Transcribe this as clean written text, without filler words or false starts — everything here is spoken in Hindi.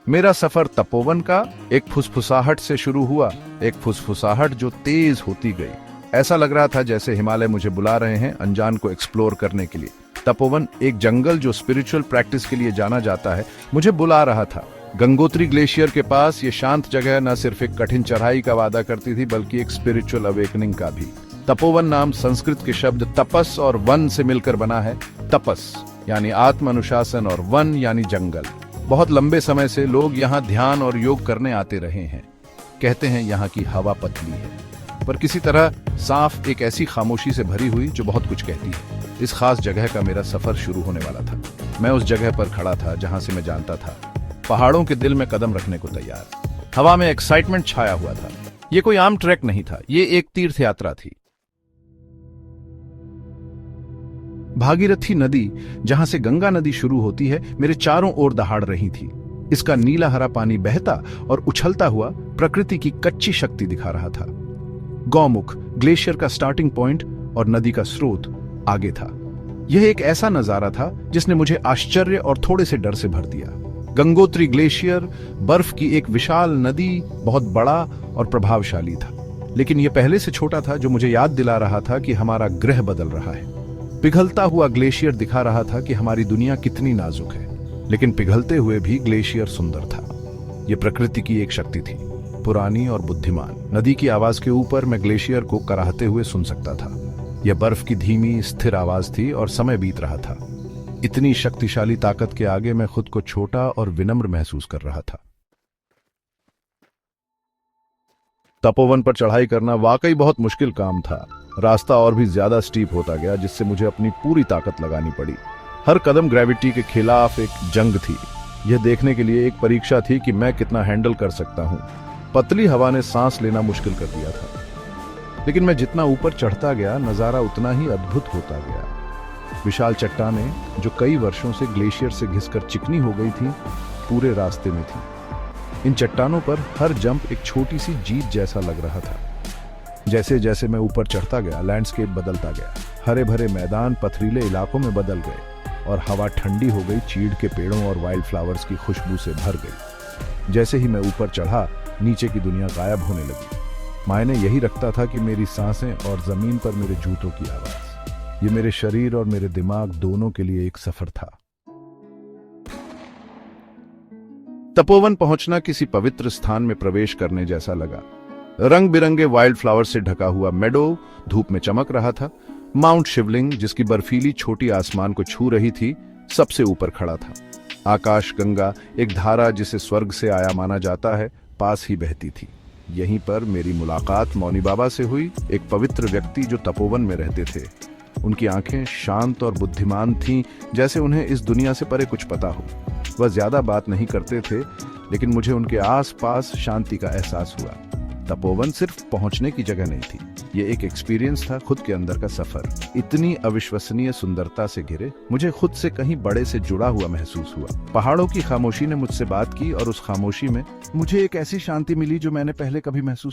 मेरा सफर तपोवन का एक फुसफुसाहट से शुरू हुआ, एक फुसफुसाहट जो तेज होती गई। ऐसा लग रहा था जैसे हिमालय मुझे बुला रहे हैं अनजान को एक्सप्लोर करने के लिए। तपोवन, एक जंगल जो स्पिरिचुअल प्रैक्टिस के लिए जाना जाता है, मुझे बुला रहा था। गंगोत्री ग्लेशियर के पास ये शांत जगह न सिर्फ एक कठिन चढ़ाई का वादा करती थी, बल्कि एक स्पिरिचुअल अवेकनिंग का भी। तपोवन नाम संस्कृत के शब्द तपस और वन से मिलकर बना है। तपस यानी आत्म अनुशासन और वन यानी जंगल। बहुत लंबे समय से लोग यहाँ ध्यान और योग करने आते रहे हैं। कहते हैं यहाँ की हवा पतली है, पर किसी तरह साफ एक ऐसी खामोशी से भरी हुई जो बहुत कुछ कहती है। इस खास जगह का मेरा सफर शुरू होने वाला था। मैं उस जगह पर खड़ा था जहां से मैं जानता था पहाड़ों के दिल में कदम रखने को तैयार। हवा में एक्साइटमेंट छाया हुआ था। ये कोई आम ट्रैक नहीं था, ये एक तीर्थ यात्रा थी। भागीरथी नदी, जहां से गंगा नदी शुरू होती है, मेरे चारों ओर दहाड़ रही थी। इसका नीला हरा पानी बहता और उछलता हुआ प्रकृति की कच्ची शक्ति दिखा रहा था। गौमुख, ग्लेशियर का स्टार्टिंग पॉइंट और नदी का स्रोत आगे था। यह एक ऐसा नजारा था जिसने मुझे आश्चर्य और थोड़े से डर से भर दिया। गंगोत्री ग्लेशियर, बर्फ की एक विशाल नदी, बहुत बड़ा और प्रभावशाली था, लेकिन यह पहले से छोटा था, जो मुझे याद दिला रहा था कि हमारा ग्रह बदल रहा है। पिघलता हुआ ग्लेशियर दिखा रहा था कि हमारी दुनिया कितनी नाजुक है, लेकिन पिघलते हुए भी ग्लेशियर सुंदर था। यह प्रकृति की एक शक्ति थी, पुरानी और बुद्धिमान। नदी की आवाज के ऊपर मैं ग्लेशियर को कराहते हुए सुन सकता था। यह बर्फ की धीमी स्थिर आवाज थी और समय बीत रहा था। इतनी शक्तिशाली ताकत के आगे मैं खुद को छोटा और विनम्र महसूस कर रहा था। तपोवन पर चढ़ाई करना वाकई बहुत मुश्किल काम था। रास्ता और भी ज्यादा स्टीप होता गया, जिससे मुझे अपनी पूरी ताकत लगानी पड़ी। हर कदम ग्रेविटी के खिलाफ एक जंग थी। यह देखने के लिए एक परीक्षा थी कि मैं कितना हैंडल कर सकता हूं। पतली हवा ने सांस लेना मुश्किल कर दिया था, लेकिन मैं जितना ऊपर चढ़ता गया, नजारा उतना ही अद्भुत होता गया। विशाल चट्टानें, जो कई वर्षों से ग्लेशियर से घिसकर चिकनी हो गई थी, पूरे रास्ते में थी। इन चट्टानों पर हर जंप एक छोटी सी जीत जैसा लग रहा था। जैसे जैसे मैं ऊपर चढ़ता गया, लैंडस्केप बदलता गया। हरे भरे मैदान पथरीले इलाकों में बदल गए और हवा ठंडी हो गई, चीड़ के पेड़ों और वाइल्ड फ्लावर्स की खुशबू से भर गई। जैसे ही मैं ऊपर चढ़ा, नीचे की दुनिया गायब होने लगी। मायने यही रखता था कि मेरी सांसें और जमीन पर मेरे जूतों की आवाज। ये मेरे शरीर और मेरे दिमाग दोनों के लिए एक सफर था। तपोवन पहुंचना किसी पवित्र स्थान में प्रवेश करने जैसा लगा। रंग बिरंगे वाइल्ड फ्लावर से ढका हुआ मेडो धूप में चमक रहा था। माउंट शिवलिंग, जिसकी बर्फीली छोटी आसमान को छू रही थी, सबसे ऊपर खड़ा था। आकाश गंगा, एक धारा जिसे स्वर्ग से आया माना जाता है, पास ही बहती थी। यहीं पर मेरी मुलाकात मौनी बाबा से हुई, एक पवित्र व्यक्ति जो तपोवन में रहते थे। उनकी आंखें शांत और बुद्धिमान थीं, जैसे उन्हें इस दुनिया से परे कुछ पता हो। वह ज्यादा बात नहीं करते थे, लेकिन मुझे उनके आसपास शांति का एहसास हुआ। तपोवन सिर्फ पहुंचने की जगह नहीं थी, ये एक एक्सपीरियंस था, खुद के अंदर का सफर। इतनी अविश्वसनीय सुंदरता से घिरे, मुझे खुद से कहीं बड़े से जुड़ा हुआ महसूस हुआ। पहाड़ों की खामोशी ने मुझसे बात की और उस खामोशी में मुझे एक ऐसी शांति मिली जो मैंने पहले कभी महसूस